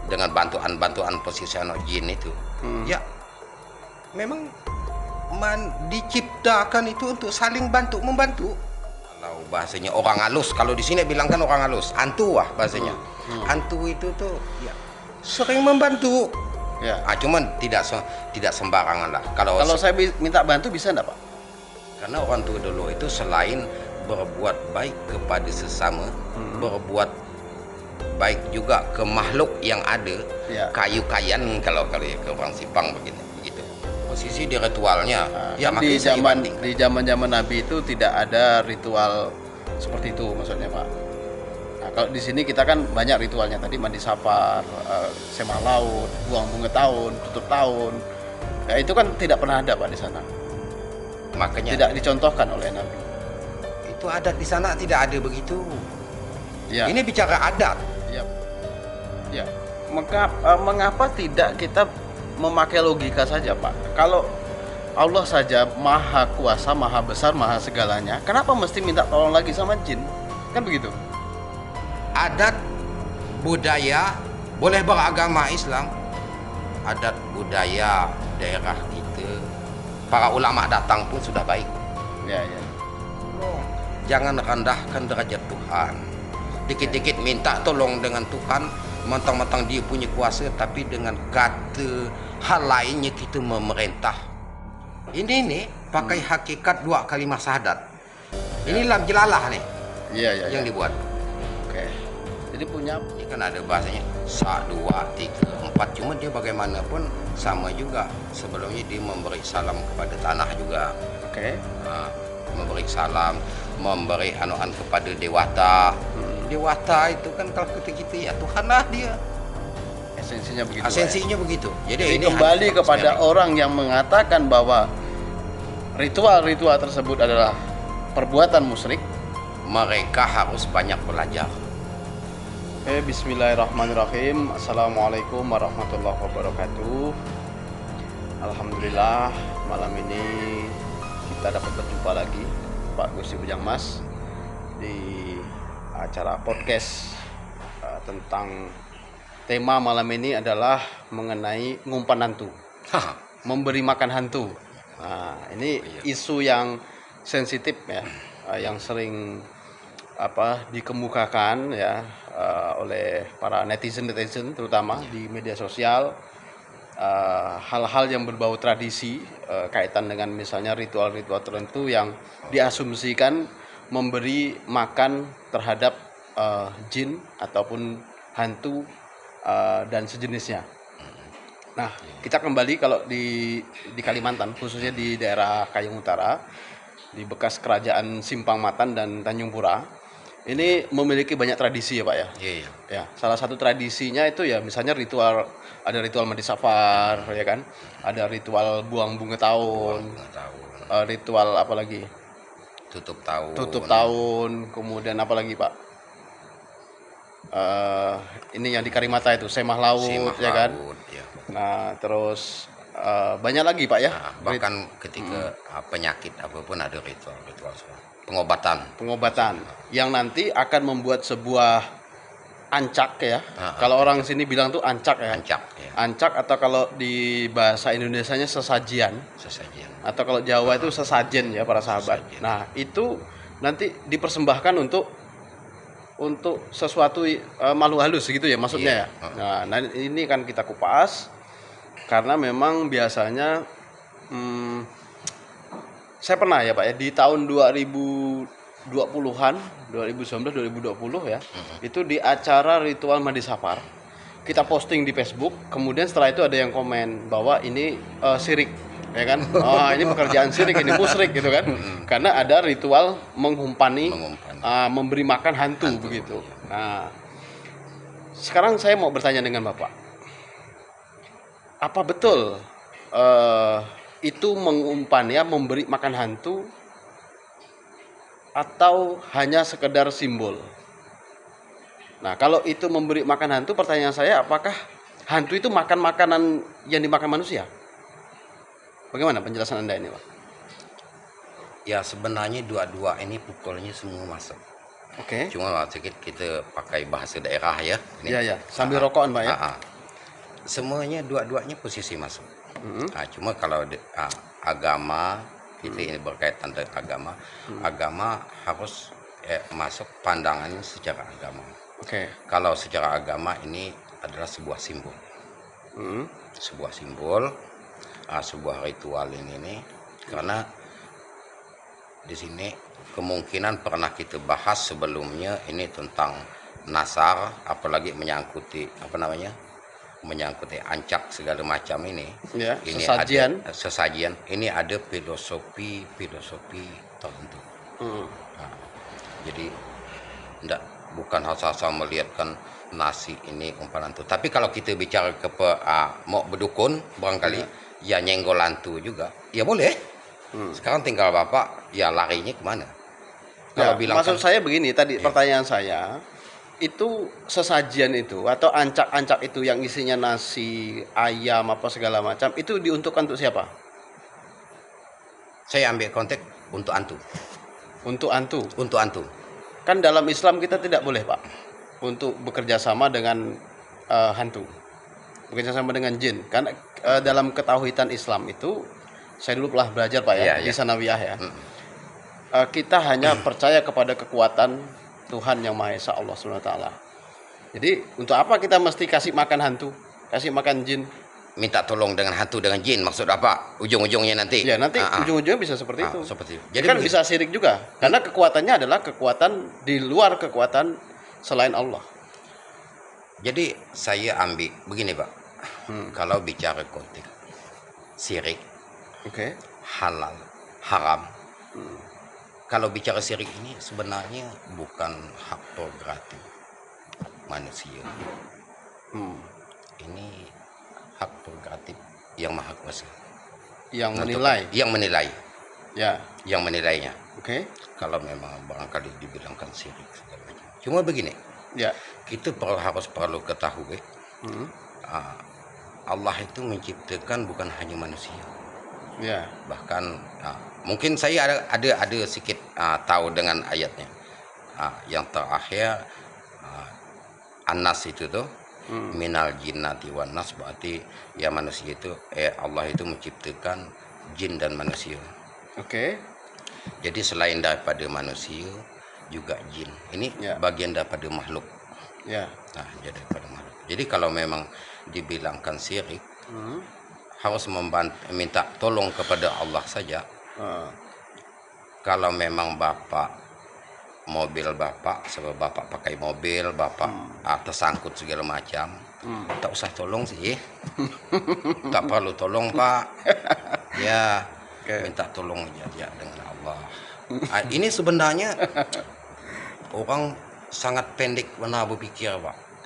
dengan bantuan posisional jin itu. Ya, memang diciptakan itu untuk saling bantu membantu. Kalau bahasanya orang halus, kalau di sini bilang kan orang halus, hantu bahasanya. Hantu itu tuh ya sering membantu. Ya. Cuman tidak sembarangan lah. Kalau saya minta bantu bisa enggak, Pak? Karena orang tua dulu itu selain berbuat baik kepada sesama, berbuat baik juga ke makhluk yang ada, kayu-kayan kalau ya ke orang Sipang begitu. Posisi di ritualnya. Ya, di zaman Nabi itu tidak ada ritual seperti itu maksudnya, Pak. Nah, kalau di sini kita kan banyak ritualnya tadi, mandi safar, semah laut, buang bunga tahun, tutup tahun. Ya, itu kan tidak pernah ada, Pak, di sana. Makanya tidak dicontohkan oleh Nabi. Itu adat di sana tidak ada begitu. Ya. Ini bicara adat. Ya. Mengapa tidak kita memakai logika saja, Pak? Kalau Allah saja maha kuasa, maha besar, maha segalanya, kenapa mesti minta tolong lagi sama jin? Kan begitu. Adat budaya boleh beragama Islam, adat budaya daerah kita, para ulama datang pun sudah baik. Ya. Jangan rendahkan derajat Tuhan. Dikit-dikit minta tolong dengan Tuhan, mentang-mentang dia punya kuasa, tapi dengan kata hal lainnya kita memerintah. Ini nih pakai hakikat 2 kalimat syahadat. Ini lam jelalah nih. Yang dibuat. Oke. Jadi punya ini kan ada bahasanya 1, 2, 3, 4. Cuma dia bagaimanapun sama juga. Sebelumnya dia memberi salam kepada tanah juga. Oke. Memberi salam, memberi anuan kepada dewata. Dewata itu kan kalau kita ya Tuhanlah dia. Esensinya begitu. Jadi ini kembali kepada orang yang mengatakan bahwa ritual-ritual tersebut adalah perbuatan musyrik. Mereka harus banyak belajar. Bismillahirrahmanirrahim. Assalamualaikum warahmatullahi wabarakatuh. Alhamdulillah malam ini kita dapat berjumpa lagi Pak Gusti Bujang Mas di acara podcast tentang tema malam ini adalah mengenai ngumpan hantu, memberi makan hantu. Nah, ini isu yang sensitif ya, yang sering dikemukakan ya oleh para netizen terutama di media sosial. Hal-hal yang berbau tradisi kaitan dengan misalnya ritual-ritual tertentu yang diasumsikan memberi makan terhadap jin ataupun hantu dan sejenisnya. Nah, kita kembali kalau di Kalimantan, khususnya di daerah Kayong Utara, di bekas kerajaan Simpang Matan dan Tanjung Pura, ini memiliki banyak tradisi ya, Pak ya. Iya. Ya, salah satu tradisinya itu ya misalnya ada ritual mandi safar ya kan, ada ritual buang bunga tahun, ritual apa lagi? Tutup tahun, kemudian apa lagi, Pak? Ini yang di Karimata itu semah laut ya kan. Ya. Nah, terus banyak lagi, Pak ya. Bahkan ketika penyakit apapun ada ritual pengobatan yang nanti akan membuat sebuah ancak ya. Kalau orang sini bilang tuh ancak ya. Ancak atau kalau di bahasa Indonesianya sesajian. Atau kalau Jawa itu sesajen ya para sahabat. Nah, itu nanti dipersembahkan untuk sesuatu makhluk halus gitu ya maksudnya ya. Nah, ini kan kita kupas karena memang biasanya saya pernah ya, Pak ya, di tahun 2020-an, 2019-2020 ya, itu di acara ritual mandi safar. Kita posting di Facebook, kemudian setelah itu ada yang komen bahwa ini syirik, ya kan? Ini pekerjaan syirik, ini musyrik gitu kan? Karena ada ritual mengumpani. Memberi makan hantu begitu. Nah, sekarang saya mau bertanya dengan Bapak, apa betul itu mengumpan ya, memberi makan hantu, atau hanya sekedar simbol? Nah, kalau itu memberi makan hantu, pertanyaan saya, apakah hantu itu makan makanan yang dimakan manusia? Bagaimana penjelasan Anda ini, Pak? Ya, sebenarnya dua-dua ini pukulnya semua masuk. Oke. Cuma sedikit kita pakai bahasa daerah ya. Iya, sambil rokokan, Pak ya. semuanya dua-duanya posisi masuk. Cuma kalau agama kita ini berkaitan dengan agama, agama harus masuk pandangannya secara agama. Oke. Kalau secara agama ini adalah sebuah simbol, sebuah simbol, sebuah ritual ini karena di sini kemungkinan pernah kita bahas sebelumnya ini tentang nasar, apalagi menyangkuti menyangkuti ancak segala macam ini. Ya, Ini sesajian. ada sesajian. Ini ada filosofi tertentu. Jadi bukan asal-asal melihatkan nasi ini umpalan tu. Tapi kalau kita bicara mau berdukun barangkali ya nyenggol hantu juga, ya boleh. Sekarang tinggal Bapak ya larinya kemana? Kalau bilang maksud saya begini tadi pertanyaan saya, itu sesajian itu atau ancak-ancak itu yang isinya nasi, ayam apa segala macam itu diuntukkan untuk siapa? Saya ambil konteks untuk antu. Untuk antu. Untuk antu. Kan dalam Islam kita tidak boleh, Pak, untuk bekerja sama dengan hantu. Bekerja sama dengan jin. Karena dalam ketauhidan Islam itu saya dulu pernah belajar, Pak, di Sanawiyah ya. Kita hanya percaya kepada kekuatan Tuhan yang Maha Esa, Allah Subhanahu wa taala. Jadi, untuk apa kita mesti kasih makan hantu, kasih makan jin? Minta tolong dengan hantu dengan jin maksud apa? Ujung-ujungnya nanti. Ya, nanti ujung-ujungnya bisa seperti itu. Seperti itu. Jadi kan bisa syirik juga. Karena kekuatannya adalah kekuatan di luar kekuatan selain Allah. Jadi saya ambil begini, Pak. Kalau bicara konteks syirik, halal, haram. Kalau bicara syirik ini sebenarnya bukan hak prerogatif manusia. Ini hak prerogatif yang Maha Kuasa. Yang menilai. Yang menilai. Ya. Yang menilainya. Kalau memang barangkali dibilangkan syirik segala macam. Cuma begini. Ya. Kita perlu ketahui. Allah itu menciptakan bukan hanya manusia. Ya. Bahkan mungkin saya ada sedikit tahu dengan ayatnya. Yang terakhir An-Nas itu tuh minal jinnati wan nas, berarti ya manusia itu Allah itu menciptakan jin dan manusia. Jadi selain daripada manusia juga jin. Ini bagian daripada makhluk. Jadi daripada makhluk. Jadi kalau memang dibilangkan syirik, harus minta tolong kepada Allah saja. Kalau memang mobil Bapak, sebab Bapak pakai mobil, Bapak tersangkut segala macam, tak usah tolong sih. Tak perlu tolong, Pak. Ya, minta tolong aja dengan Allah. Ini sebenarnya orang sangat pendek benar berpikir, Pak.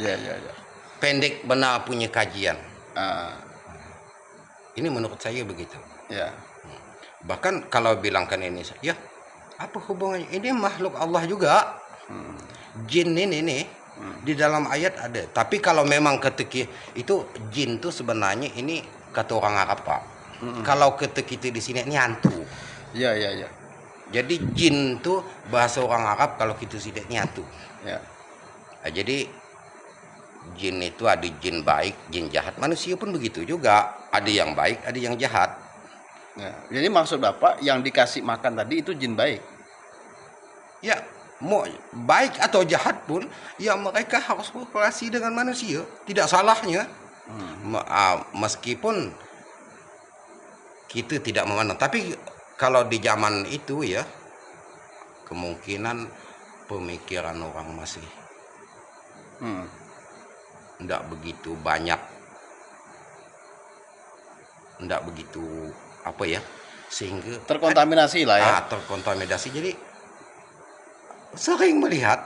Pendek benar punya kajian. Ini menurut saya begitu. Bahkan kalau bilangkan ini, ya apa hubungannya? Ini makhluk Allah juga. Jin ini di dalam ayat ada. Tapi kalau memang ketika itu jin itu sebenarnya ini kata orang Arab, Pak. Kalau ketika kita di sini ini hantu. Jadi jin itu bahasa orang Arab, kalau kita sini ini hantu. Jadi jin itu ada jin baik, jin jahat. Manusia pun begitu juga. Ada yang baik, ada yang jahat. Jadi maksud Bapak yang dikasih makan tadi itu jin baik? Ya, mau baik atau jahat pun, ya mereka harus berrelasi dengan manusia. Tidak salahnya. Meskipun kita tidak memandang. Tapi kalau di zaman itu ya, kemungkinan pemikiran orang masih tidak begitu banyak, tidak begitu sehingga terkontaminasi lah ya. Terkontaminasi, jadi sering melihat.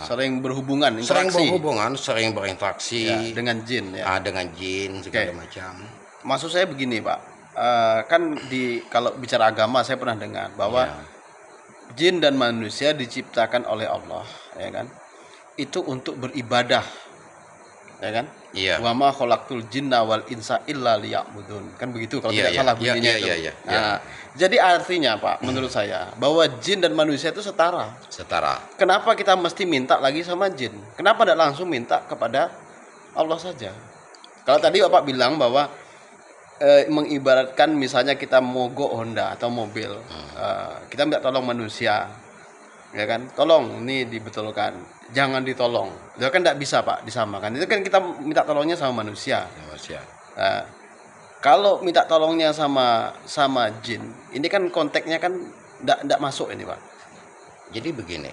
Sering berhubungan, interaksi. Sering berinteraksi dengan jin ya. Dengan jin segala macam. Maksud saya begini, Pak. Kan kalau bicara agama saya pernah dengar bahwa jin dan manusia diciptakan oleh Allah, ya kan? Itu untuk beribadah. Ya kan? Wa ma khalaqtul jinna wal insa illa liya'budun. Kan begitu kalau tidak salah bunyinya itu. Jadi artinya, Pak, menurut saya bahwa jin dan manusia itu setara. Kenapa kita mesti minta lagi sama jin? Kenapa tidak langsung minta kepada Allah saja? Kalau tadi Bapak bilang bahwa mengibaratkan misalnya kita mogok Honda atau mobil, kita minta tolong manusia, ya kan, tolong ini dibetulkan, jangan ditolong, itu kan tidak bisa Pak disamakan. Itu kan kita minta tolongnya sama manusia. Nah, kalau minta tolongnya sama jin, ini kan konteksnya kan tidak masuk ini Pak. Jadi begini,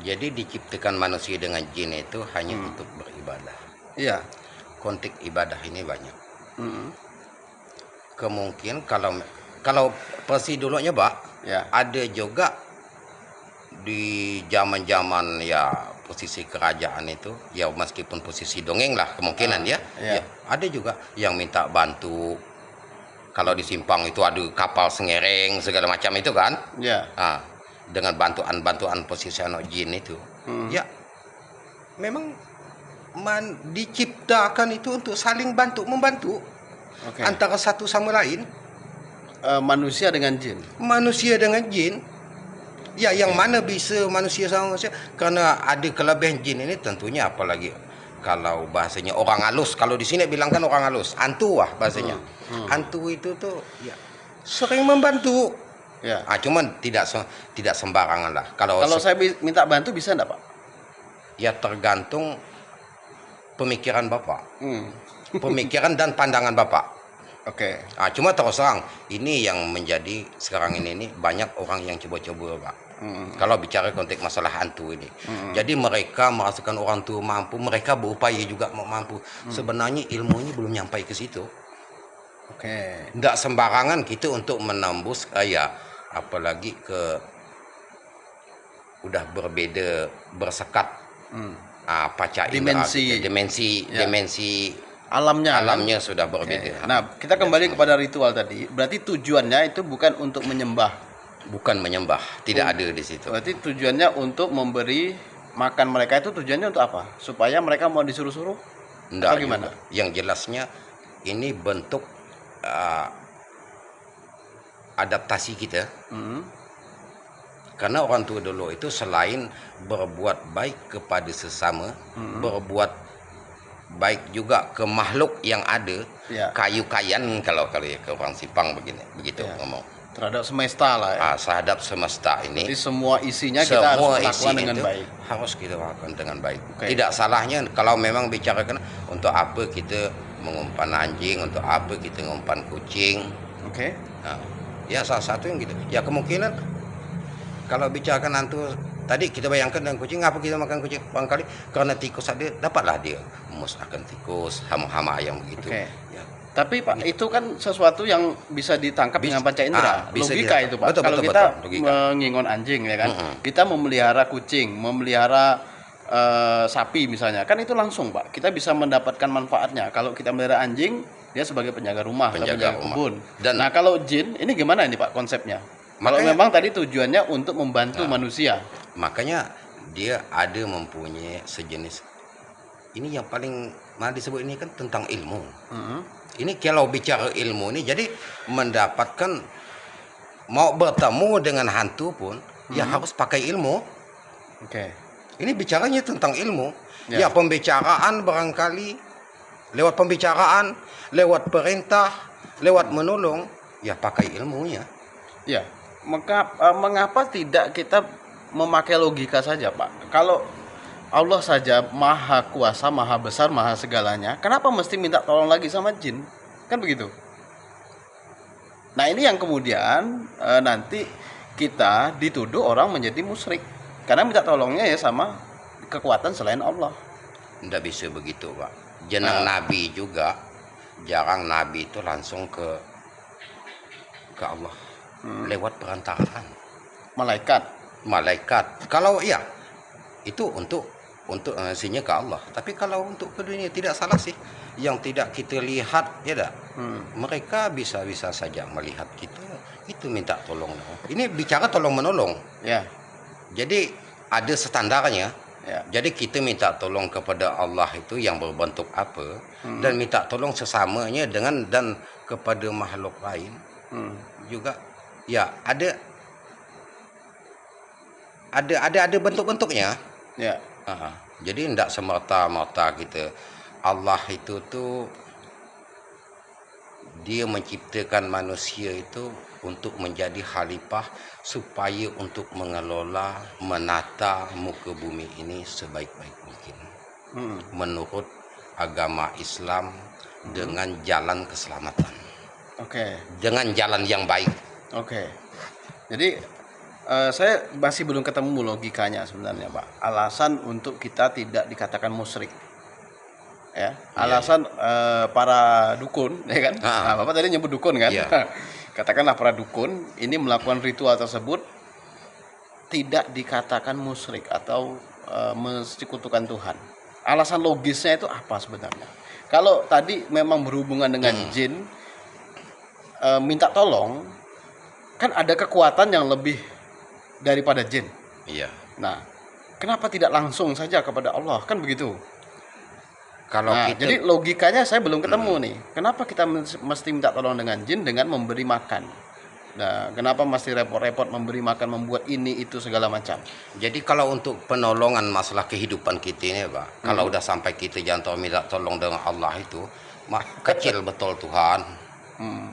jadi diciptakan manusia dengan jin itu hanya untuk beribadah. Iya. Konteks ibadah ini banyak. Mm-mm. Kemungkinan kalau versi dulunya Pak, Ya. ada juga di zaman-zaman ya posisi kerajaan itu, ya meskipun posisi dongeng lah kemungkinan Iya. ya, ada juga yang minta bantu. Kalau di Simpang itu ada kapal sengereng segala macam itu kan, Ya. dengan bantuan posisi anak jin itu, ya memang diciptakan itu untuk saling membantu Oke. antara satu sama lain. Manusia dengan jin. Manusia dengan jin, ya yang mana bisa manusia sama manusia, karena ada kelebihan jin ini tentunya, apalagi kalau bahasanya orang halus, kalau di sini bilang kan orang halus, hantu lah bahasanya. Hantu itu tuh ya sering membantu. Ya. Cuman tidak sembarangan lah. Kalau Saya minta bantu bisa enggak Pak? ya tergantung pemikiran Bapak, Hmm. pemikiran dan pandangan Bapak. Oke. Cuma terus terang, ini yang menjadi sekarang ini banyak orang yang coba-coba Pak. Kalau bicara konteks masalah hantu ini, jadi mereka merasakan orang tua mampu, mereka berupaya juga mau mampu. Sebenarnya ilmunya belum nyampai ke situ. Oke. Tidak sembarangan kita untuk menembus, apalagi udah berbeda, bersekat paca Dimensi. dimensi Alamnya sudah berbeda. Nah, kita kembali kepada ritual tadi. Berarti tujuannya itu bukan untuk menyembah. Bukan menyembah, tidak ada di situ. Berarti tujuannya untuk memberi makan mereka, itu tujuannya untuk apa? Supaya mereka mau disuruh-suruh? Enggak Atau gimana? juga. Yang jelasnya ini bentuk adaptasi kita. Karena orang tua dulu itu selain berbuat baik kepada sesama, berbuat baik juga ke makhluk yang ada, Ya. kayu-kayan kalau ya ke orang Sipang begitu Ya. ngomong. Terhadap semesta lah ya. Terhadap semesta ini. Jadi semua isinya kita harus lakukan dengan itu baik. harus kita lakukan dengan baik. Oke. Tidak salahnya kalau memang bicarakan untuk apa kita mengumpan anjing, untuk apa kita mengumpan kucing. Oke. Nah, ya salah satu yang gitu. Ya kemungkinan kalau bicarakan hantu tadi kita bayangkan dengan kucing, apa kita makan kucing? Barangkali karena tikus ada, dapatlah dia memusnahkan tikus, hama-hama ayam begitu. Oke. Ya. Tapi Pak, itu kan sesuatu yang bisa ditangkap dengan panca indera. bisa Logika ditangkap. itu Pak. Betul, Kalau betul, kita betul. Logika. mengingon anjing ya kan, kita memelihara kucing, memelihara sapi misalnya, kan itu langsung Pak. Kita bisa mendapatkan manfaatnya. Kalau kita memelihara anjing, dia sebagai penjaga rumah, atau penjaga rumah. kebun. Dan- nah kalau jin, ini gimana ini Pak konsepnya? Kalau Makanya- memang tadi tujuannya untuk membantu manusia. Makanya dia ada mempunyai sejenis, ini yang paling disebut ini kan tentang ilmu. Ini kalau bicara ilmu ini, jadi mendapatkan, mau bertemu dengan hantu pun ya harus pakai ilmu. Oke. Ini bicaranya tentang ilmu. Ya. Ya pembicaraan barangkali lewat pembicaraan, lewat perintah, lewat menolong, ya pakai ilmunya. Ya, mengapa tidak kita memakai logika saja, Pak? Kalau Allah saja maha kuasa, maha besar, maha segalanya, kenapa mesti minta tolong lagi sama jin? Kan begitu. Nah, ini yang kemudian nanti kita dituduh orang menjadi musyrik. Karena minta tolongnya ya sama kekuatan selain Allah. Tidak bisa begitu, Pak. Jenang Nabi juga, jarang Nabi itu langsung ke Allah. Lewat perantaraan malaikat. Kalau ya itu untuk nasinya ke Allah. Tapi kalau untuk ke dunia tidak salah sih. Yang tidak kita lihat ya dah. Mereka bisa saja melihat kita. Itu minta tolong. Ini bicara tolong menolong. Ya. Jadi ada standarnya. Ya. Jadi kita minta tolong kepada Allah itu yang berbentuk apa, dan minta tolong sesamanya dan kepada makhluk lain juga. Ya ada bentuk-bentuknya. Ya. Jadi tidak semerta-merta kita Allah itu tuh dia menciptakan manusia itu untuk menjadi khalifah supaya untuk mengelola, menata muka bumi ini sebaik-baik mungkin. Menurut agama Islam dengan jalan keselamatan. Oke. Dengan jalan yang baik. Oke. Jadi saya masih belum ketemu logikanya sebenarnya, Pak. Alasan untuk kita tidak dikatakan musyrik. Ya, alasan para dukun, ya kan? Nah, Bapak tadi nyebut dukun kan? Iya. Katakanlah para dukun ini melakukan ritual tersebut tidak dikatakan musyrik atau mensekutukan Tuhan. Alasan logisnya itu apa sebenarnya? Kalau tadi memang berhubungan dengan jin, minta tolong, kan ada kekuatan yang lebih daripada jin. Iya. Nah, kenapa tidak langsung saja kepada Allah? Kan begitu. Kalau Nah, kita jadi logikanya saya belum ketemu nih. Kenapa kita mesti minta tolong dengan jin dengan memberi makan? Nah, kenapa mesti repot-repot memberi makan, membuat ini itu segala macam? Jadi kalau untuk penolongan masalah kehidupan kita ini, Pak, kalau udah sampai kita jangan minta tolong dengan Allah itu, kecil betul Tuhan.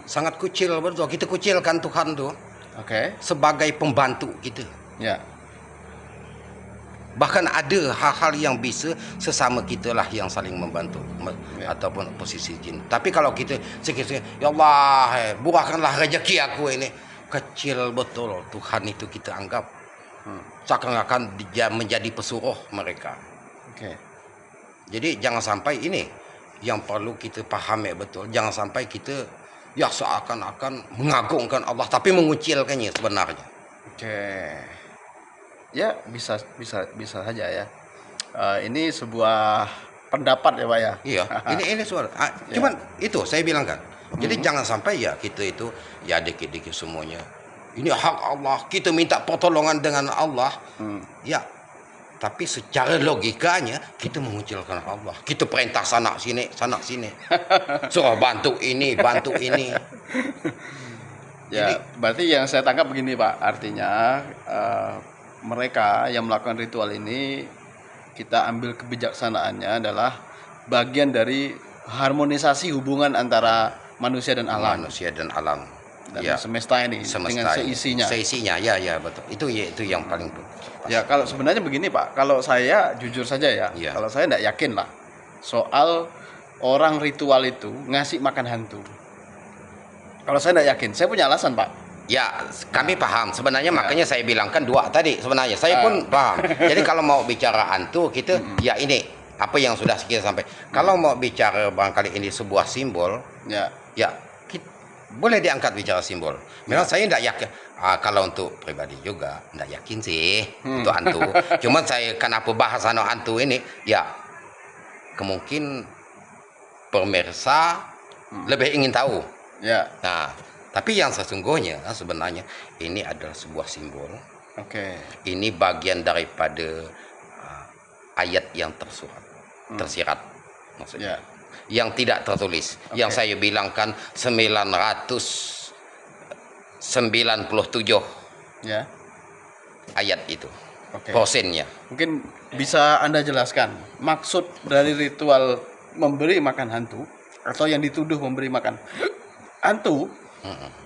Sangat kecil betul. Kita kucilkan Tuhan tuh Oke. sebagai pembantu kita. Ya. Bahkan ada hal-hal yang bisa sesama kita lah yang saling membantu ataupun posisi jin. Tapi kalau kita sikit-sikit, ya Allah, buahkanlah rezeki aku ini, kecil betul Tuhan itu kita anggap seakan-akan dia menjadi pesuruh mereka. Oke. Jadi jangan sampai ini yang perlu kita pahami betul. Jangan sampai kita ya seakan-akan mengagungkan Allah tapi mengucilkannya sebenarnya. Oke. Ya, bisa saja ya. Ini sebuah pendapat ya, Pak ya. Iya, ini suara. Cuman itu saya bilang kan. Jadi jangan sampai ya kita itu ya dikit-dikit semuanya. Ini hak Allah, kita minta pertolongan dengan Allah. Ya, tapi secara logikanya kita mengucilkan Allah. Kita perintah sana sini. Suruh bantu ini. Ya, berarti yang saya tangkap begini, Pak. Artinya mereka yang melakukan ritual ini, kita ambil kebijaksanaannya adalah bagian dari harmonisasi hubungan antara manusia dan alam. Dan semesta ini dengan seisinya. Seisinya, ya betul. Itu yang paling Ya, kalau sebenarnya begini, Pak. Kalau saya jujur saja ya. Kalau saya tidak yakin lah soal orang ritual itu ngasih makan hantu. Kalau saya tidak yakin, saya punya alasan, Pak. Ya, kami paham. Sebenarnya makanya saya bilangkan dua tadi. Sebenarnya saya pun paham. Jadi kalau mau bicara hantu, kita ya ini apa yang sudah kita sampai. Kalau mau bicara barangkali ini sebuah simbol, ya boleh diangkat bicara simbol. Memang saya tidak yakin. Kalau untuk pribadi juga tidak yakin sih untuk hantu. Cuman saya kenapa bahas hantu ini, ya kemungkin pemirsa lebih ingin tahu. Ya. Nah, tapi yang sesungguhnya sebenarnya ini adalah sebuah simbol. Oke. Ini bagian daripada ayat yang tersirat maksudnya. Yang tidak tertulis. Yang saya bilangkan 997 ayat itu. Porsennya. Mungkin bisa Anda jelaskan maksud dari ritual memberi makan hantu atau yang dituduh memberi makan hantu.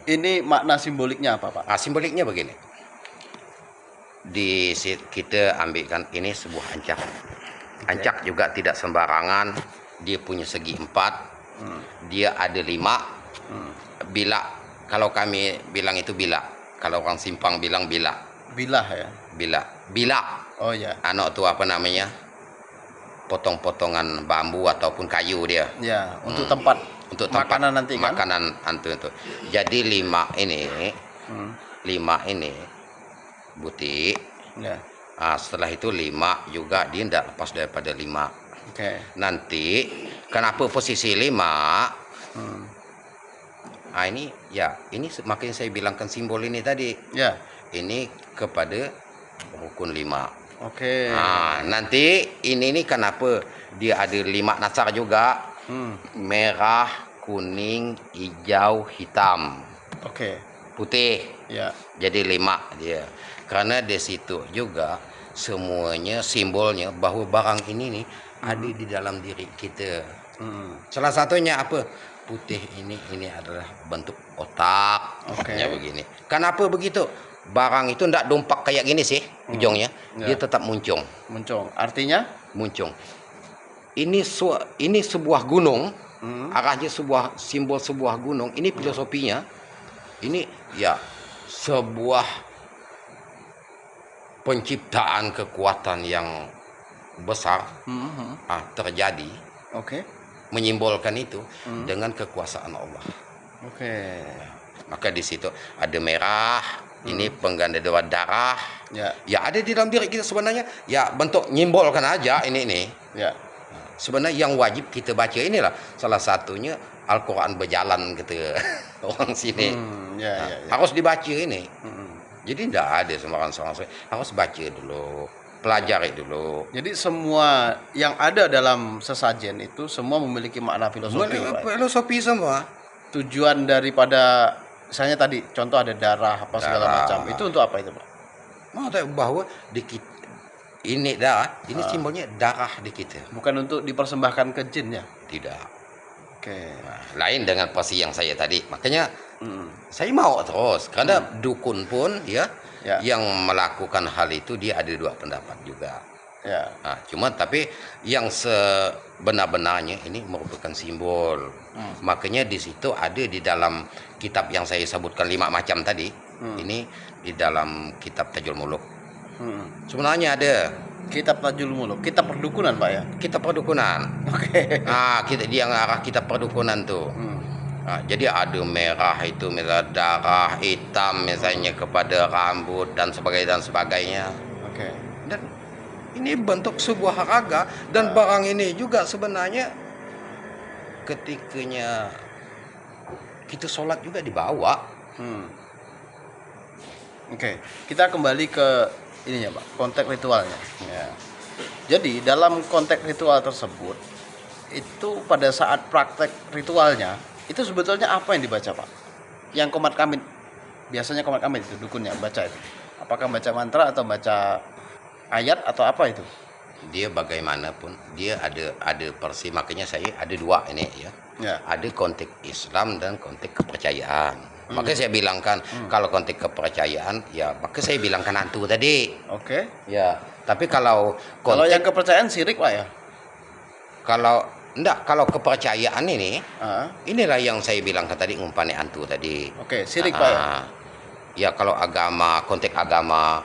Ini makna simboliknya apa, Pak? Simboliknya begini. Kita ambilkan ini sebuah ancak. Ancak juga tidak sembarangan. Dia punya segi 4. Dia ada 5. Bila, kalau kami bilang itu bila. Kalau orang Simpang bilang bila. Bilah ya. Bila. Oh ya. Anak tu apa namanya? Potong-potongan bambu ataupun kayu dia. Ya, untuk tempat makanan nanti kan? Makanan hantu itu. Jadi 5 ini, 5 ini butik. Ya. Setelah itu 5 juga dia tidak lepas daripada 5. Nanti kenapa posisi 5? Ini ya, ini makanya saya bilangkan simbol ini tadi. Ya. Ini kepada rukun 5. Nanti ini kenapa dia ada 5 nasar juga. Merah, kuning, hijau, hitam. Putih. Ya. Jadi 5 dia. Karena di situ juga semuanya simbolnya bahwa barang ini nih ada di dalam diri kita. Hmm. Salah satunya apa? Putih ini adalah bentuk otak. Oke. Makanya begini. Kenapa begitu? Barang itu tidak dompak kayak gini sih ujungnya. Ya. Dia tetap muncung. Muncung. Artinya? Muncung. Ini sebuah gunung. Hmm. Arahnya sebuah simbol sebuah gunung. Ini filosofinya. Ini ya sebuah penciptaan kekuatan yang besar terjadi. Oke. Menyimbolkan itu dengan kekuasaan Allah. Oke. Maka di situ ada merah, ini pengganda darah. Ya. Ya ada di dalam diri kita sebenarnya. Ya bentuk nyimbolkan aja ini. Ya. Sebenarnya yang wajib kita baca inilah salah satunya Al-Quran berjalan gitu orang sini. Ya. Harus dibaca ini. Jadi tidak ada sembarang harus baca dulu, pelajari dulu. Jadi semua yang ada dalam sesajen itu semua memiliki makna filosofi. Pak. Filosofi semua. Tujuan daripada misalnya tadi contoh ada darah apa segala macam. Itu untuk apa itu, Pak? Mau tahu bahwa di kita ini simbolnya darah di kita. Bukan untuk dipersembahkan ke jin ya? Tidak. Oke. Lain dengan posisi yang saya tadi. Makanya saya mau terus karena dukun pun ya yang melakukan hal itu dia ada dua pendapat juga. Ya. Nah, cuma tapi yang sebenar-benarnya ini merupakan simbol. Makanya di situ ada di dalam kitab yang saya sebutkan 5 macam tadi. Ini di dalam kitab Tajul Muluk. Sebenarnya ada Kitab Tajul Muluk, kitab perdukunan, Pak ya? kitab perdukunan. Oke. Kita dia arah kitab perdukunan tuh. Jadi ada merah itu misalnya darah, hitam misalnya kepada rambut dan sebagainya. Oke. Dan ini bentuk sebuah raga dan barang ini juga sebenarnya ketikanya kita sholat juga dibawa. Oke. Kita kembali ke ininya, Pak, konteks ritualnya. Ya. Jadi dalam konteks ritual tersebut itu pada saat praktek ritualnya itu sebetulnya apa yang dibaca, Pak? Yang komat kamit, biasanya komat kamit itu dukunnya baca itu. Apakah baca mantra atau baca ayat atau apa itu? Dia bagaimanapun dia ada persi, makanya saya ada dua ini ya. Ada konteks Islam dan konteks kepercayaan. Makanya saya bilangkan kalau konteks kepercayaan ya maka saya bilangkan hantu tadi. Oke. Ya, tapi kalau yang kepercayaan syirik, Pak ya? Kalau kepercayaan ini, inilah yang saya bilangkan tadi umpamanya hantu tadi. Oke, syirik, Pak ya? Ya kalau konteks agama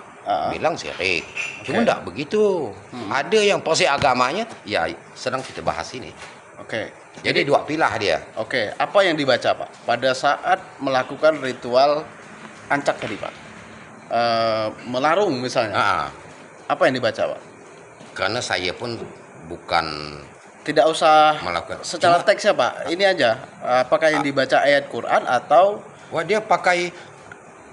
bilang syirik. Cuma enggak begitu. Ada yang posisi agamanya ya sedang kita bahas ini. Oke. Jadi dua pilah dia. Oke, apa yang dibaca, Pak? Pada saat melakukan ritual ancak tadi, Pak. Melarung misalnya. Apa yang dibaca, Pak? Karena saya pun bukan tidak usah melakukan secara teksnya, Pak. Ini aja. Apakah yang dibaca ayat Quran atau dia pakai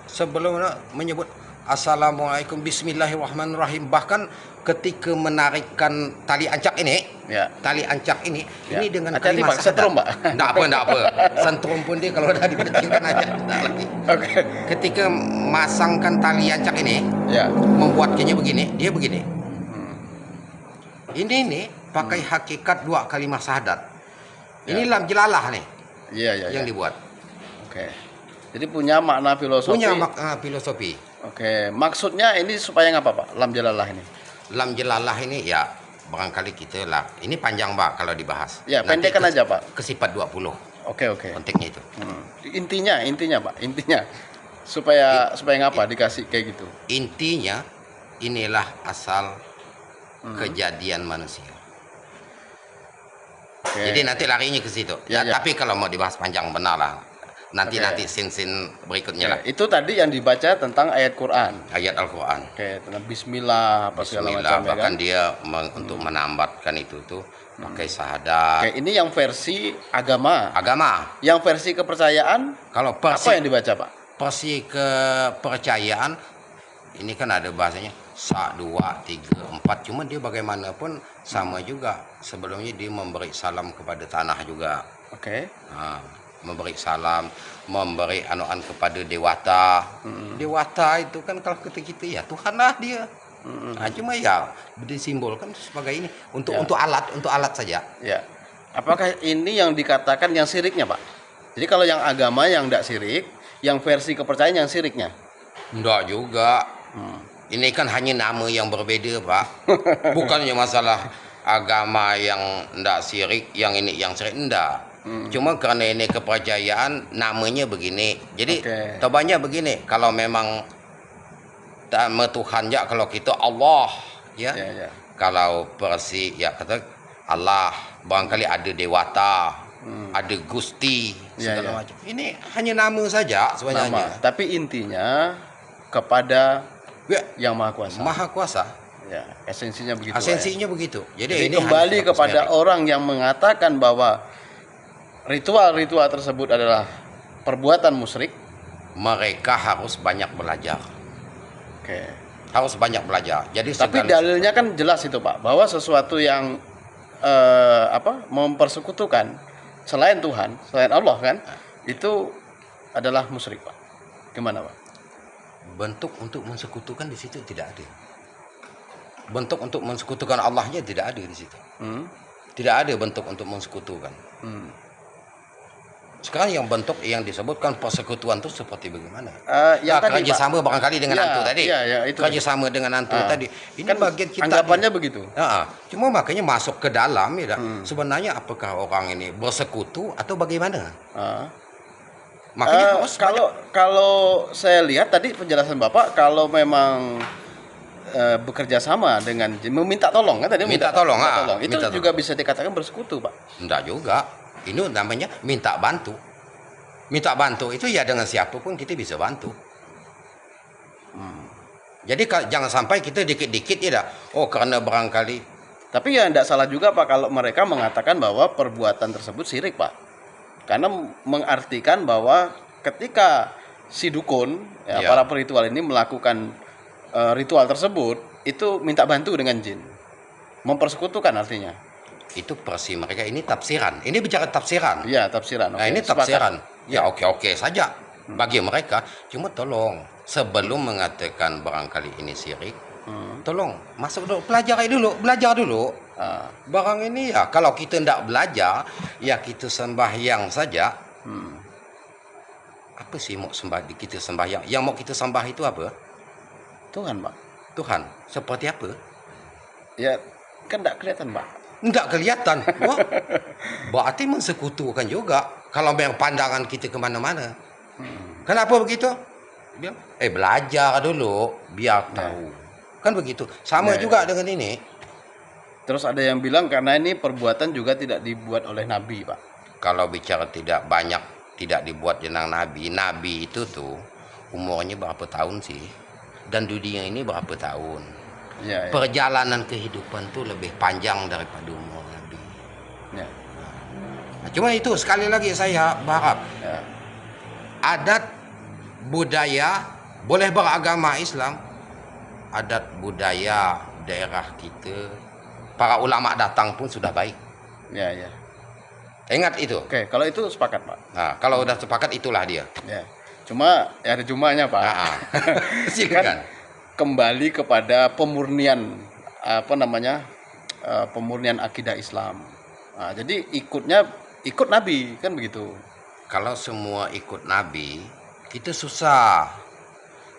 sebelum menyebut Assalamualaikum Bismillahirrahmanirrahim. Bahkan ketika menarikkan tali ancak ini, tali ancak ini dengan kalimat setrum, Pak. Enggak apa. Sentrum pun dia kalau udah dipentingkan aja lagi. Oke. Ketika masangkan tali ancak ini, membuatnya begini, dia begini. Ini nih pakai hakikat 2 kalimat syahadat. Ini lam jelalah nih. Yang dibuat. Oke. Jadi punya makna filosofi. Punya makna filosofi. Oke. Maksudnya ini supaya ngapa, Pak? Lam jelalah ini. Lam jelalah ini ya barangkali kita lah. Ini panjang, Pak, kalau dibahas. Ya, pendekkan aja, Pak. Kesifat 20. Oke. Konteksnya itu. Intinya, Pak. Intinya supaya ngapa dikasih kayak gitu. Intinya inilah asal kejadian manusia. Jadi nanti larinya ke situ. Tapi kalau mau dibahas panjang benar lah. Nanti sin berikutnya lah. Itu tadi yang dibaca tentang ayat Quran. Ayat Al-Quran. Tentang Bismillah apa segala macam. Bahkan dia untuk menambatkan itu tuh pakai syahadat. Ini yang versi agama. Yang versi kepercayaan. Kalau apa yang dibaca, Pak? Versi kepercayaan ini kan ada bahasanya 1, 2, 3, 4. Cuma dia bagaimanapun sama juga. Sebelumnya dia memberi salam kepada tanah juga. Oke. Memberi salam, memberi anuan kepada dewata. Dewata itu kan kalau kita ya Tuhan lah dia. Nah, cuma ya disimbolkan sebagai ini untuk alat saja. Ya. Apakah ini yang dikatakan yang siriknya, Pak? Jadi kalau yang agama yang tidak sirik, yang versi kepercayaan yang siriknya. Enggak juga. Ini kan hanya nama yang berbeda, Pak. Bukannya masalah agama yang enggak sirik, yang ini yang sirik enggak. Cuma karena ini kepercayaan namanya begini. Jadi banyak begini, kalau memang nama Tuhan ya, kalau kita Allah ya. Kalau versi ya kata Allah, barangkali ada dewata, ada gusti segala macam. Ini hanya nama saja sebenarnya. Tapi intinya kepada yang Maha Kuasa. Maha Kuasa. Ya, esensinya begitu. Esensinya begitu. Jadi ini kembali kepada orang yang mengatakan bahwa ritual-ritual tersebut adalah perbuatan musyrik. Mereka harus banyak belajar. Oke. Harus banyak belajar. Jadi tapi dalilnya kan jelas itu, Pak, bahwa sesuatu yang mempersekutukan selain Tuhan, selain Allah kan, itu adalah musyrik, Pak. Gimana, Pak? Bentuk untuk mensekutukan di situ tidak ada. Bentuk untuk mensekutukan Allahnya tidak ada di situ. Tidak ada bentuk untuk mensekutukan. Sekarang yang bentuk yang disebutkan persekutuan itu seperti bagaimana? Kerjasama barangkali dengan hantu tadi. Kerjasama dengan hantu tadi. Ini kan bagian kita. Anggapannya begitu. Cuma makanya masuk ke dalam ya. Sebenarnya apakah orang ini bersekutu atau bagaimana? Makanya kalau saya lihat tadi penjelasan Bapak, kalau memang bekerja sama dengan meminta tolong kan tadi, minta tolong. Itu juga bisa dikatakan bersekutu, Pak. Enggak juga. Ini namanya minta bantu. Minta bantu itu ya dengan siapapun kita bisa bantu. Jadi jangan sampai kita dikit-dikit ya karena barangkali. Tapi ya tidak salah juga, Pak, kalau mereka mengatakan bahwa perbuatan tersebut syirik, Pak. Karena mengartikan bahwa ketika si dukun, para peritual ini melakukan ritual tersebut, itu minta bantu dengan jin. Mempersekutukan artinya. Itu versi mereka, ini tafsiran. Ini bicara tafsiran. Iya, tafsiran. Nah, ini tafsiran. Ya oke saja bagi mereka. Cuma tolong sebelum mengatakan barangkali ini syirik, tolong masuk dulu, belajar dulu. Barang ini ya kalau kita tidak belajar, ya kita sembahyang saja. Apa sih mau kita sembahyang? Yang mau kita sembah itu apa? Tuhan, Pak. Tuhan. Seperti apa? Ya kan tidak kelihatan, Pak. Enggak kelihatan. Wah, berarti mensekutukan juga. Kalau memang pandangan kita kemana-mana. Kenapa begitu? Bilang, belajar dulu biar tahu. Kan begitu. Sama juga dengan ini. Terus ada yang bilang karena ini perbuatan juga tidak dibuat oleh Nabi, Pak. Kalau bicara tidak dibuat jenang Nabi. Nabi itu tuh umurnya berapa tahun sih? Dan dunia ini berapa tahun? Perjalanan kehidupan tuh lebih panjang daripada umur Nabi. Nah, cuma itu sekali lagi saya berharap adat budaya boleh beragama Islam, adat budaya daerah kita, para ulama datang pun sudah baik. Ingat itu. Oke, kalau itu sepakat, Pak. Nah, kalau udah sepakat itulah dia. Cuma ada cumanya, Pak. Silakan. Kembali kepada pemurnian pemurnian akidah Islam. Jadi ikut Nabi kan begitu. Kalau semua ikut Nabi, kita susah.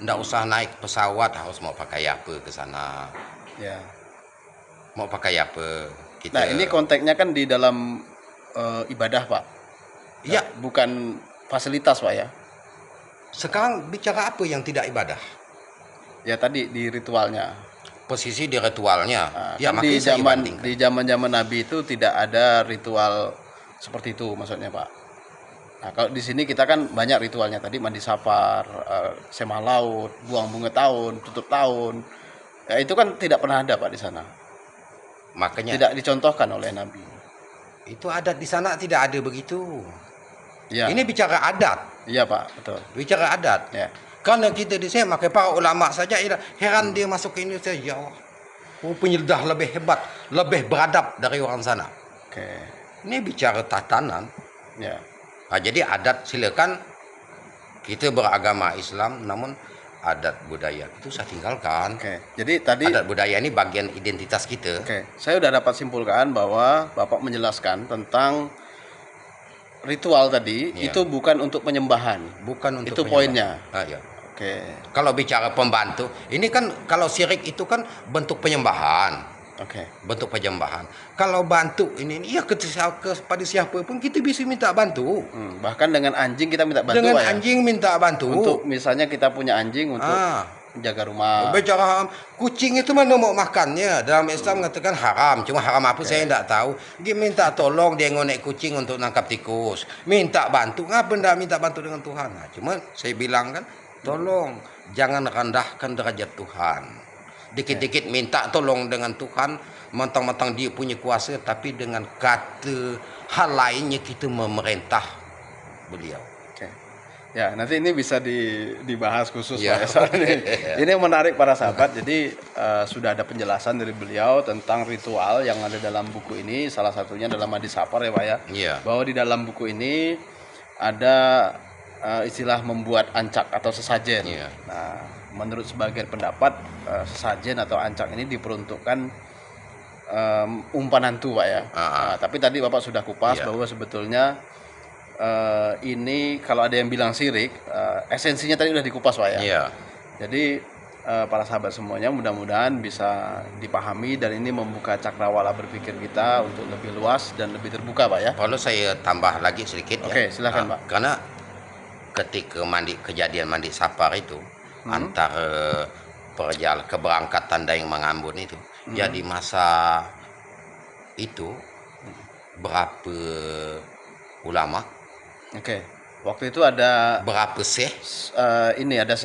Nggak usah naik pesawat, harus mau pakai apa ke sana. Mau pakai apa? Nah, ini konteksnya kan di dalam ibadah, Pak. Iya, bukan fasilitas, Pak ya. Sekarang bicara apa yang tidak ibadah? Ya tadi di ritualnya. Posisi di ritualnya. Kan di zaman Nabi itu tidak ada ritual seperti itu maksudnya, Pak. Nah, kalau di sini kita kan banyak ritualnya tadi, mandi safar, sema laut, buang bunga tahun, tutup tahun. Ya, itu kan tidak pernah ada, Pak, di sana. Makanya tidak dicontohkan oleh Nabi. Itu adat di sana tidak ada begitu. Ini bicara adat. Iya, Pak, betul. Bicara adat. Karena kita di sini pakai para ulama saja, heran dia masuk ke Indonesia, ya Allah. Penyedah lebih hebat, lebih beradab dari orang sana. Ini bicara tatanan. Nah, jadi adat silakan kita beragama Islam, namun adat budaya itu saya tinggalkan. Oke. Jadi tadi Adat budaya ini bagian identitas kita. Oke, saya udah dapat simpulkan bahwa Bapak menjelaskan tentang ritual tadi Iya. itu bukan untuk penyembahan. Bukan untuk Itu poinnya. ya. Oke. Kalau bicara pembantu, ini kan kalau syirik itu kan bentuk penyembahan. Oke. Bentuk penyembahan. Kalau bantu ini ya kepada siapa pun kita bisa minta bantu. Bahkan dengan anjing kita minta bantu Dengan Pak, ya? anjing minta bantu. Untuk misalnya kita punya anjing untuk menjaga rumah. Bicara kucing itu mana mau makannya. Dalam Islam mengatakan haram. Cuma haram apa saya tidak tahu. Dia minta tolong dia ngonek kucing untuk nangkap tikus. Minta bantu. Ngapa tidak minta bantu dengan Tuhan? Nah, cuma saya bilang kan, tolong jangan rendahkan derajat Tuhan. Dikit-dikit minta tolong dengan Tuhan, mentang-mentang dia punya kuasa, tapi dengan kata hal lainnya kita memerintah beliau. Oke. Ya, nanti ini bisa dibahas khusus Ya. Pak, ya, soal ini menarik para sahabat. Jadi sudah ada penjelasan dari beliau tentang ritual yang ada dalam buku ini. Salah satunya dalam Hadis Safar ya Pak ya. Iya. Bahwa di dalam buku ini ada istilah membuat ancak atau sesajen. Iya. Nah, menurut sebagian pendapat sesajen atau ancak ini diperuntukkan umpan hantu Pak ya. Nah, tapi tadi Bapak sudah kupas Iya. bahwa sebetulnya ini kalau ada yang bilang sirik, esensinya tadi udah dikupas Pak ya. Iya. Jadi para sahabat semuanya mudah-mudahan bisa dipahami dan ini membuka cakrawala berpikir kita untuk lebih luas dan lebih terbuka Pak ya. Kalau saya tambah lagi sedikit ya. Oke, silakan, Pak. Karena ketika kejadian mandi safar itu antara keberangkatan Daeng Mangambun itu, ya di masa itu berapa ulama, Oke. Waktu itu ada berapa syekh, ini ada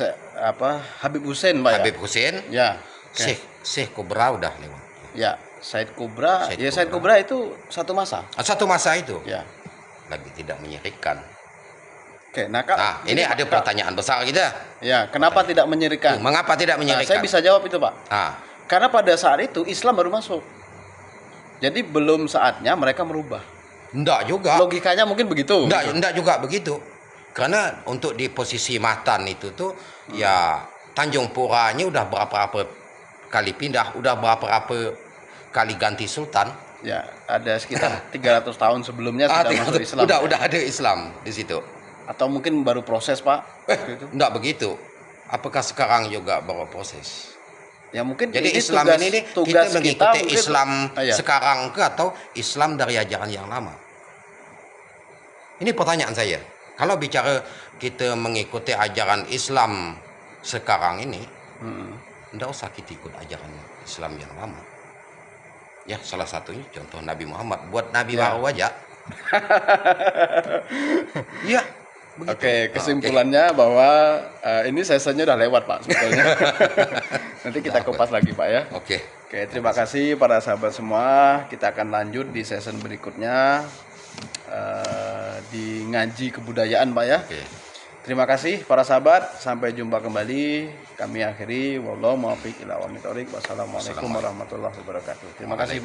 Habib Hussein Pak Habib Hussein, ya. Ya. Syekh Kubra udah lewat. Ya, Said Kubra. Said Ya Said Kubra itu satu masa. Satu masa itu Ya. lagi tidak menyirikan. Oke, nah Kak, Nah, ini ada pertanyaan besar kita. Ya, kenapa tidak menyirikan? Mengapa tidak Nah, menyirikan? saya bisa jawab itu, Pak. Ah, Karena pada saat itu Islam baru masuk. Jadi belum saatnya mereka merubah. enggak juga. Logikanya mungkin begitu. Enggak juga begitu. Karena untuk di posisi Matan itu tuh ya Tanjung Puranya udah berapa kali pindah, udah berapa kali ganti sultan. Ya, ada sekitar 300 tahun sebelumnya sudah masuk Islam. Udah ada Islam di situ. Atau mungkin baru proses, Pak. Gitu. Enggak begitu. Apakah sekarang juga baru proses? Ya mungkin Jadi ini Islam tugas, ini tugas kita mengikuti mungkin, Islam iya. sekarang ke atau Islam dari ajaran yang lama? Ini pertanyaan saya. Kalau bicara kita mengikuti ajaran Islam sekarang ini, enggak usah kita ikut ajaran Islam yang lama. Ya, salah satunya contoh Nabi Muhammad. Buat Nabi Ya. baru aja. Iya. begitu. Oke, kesimpulannya bahwa ini sesinya udah lewat Pak sebetulnya. Nanti kita kupas lagi Pak ya. Oke. Oke, terima kasih para sahabat semua. Kita akan lanjut di season berikutnya di ngaji kebudayaan Pak ya. Oke. Terima kasih para sahabat. Sampai jumpa kembali. Kami akhiri. Wallahu muwaffiq ila aqwamit thoriq. Wassalamualaikum warahmatullahi wabarakatuh. Terima kasih Pak.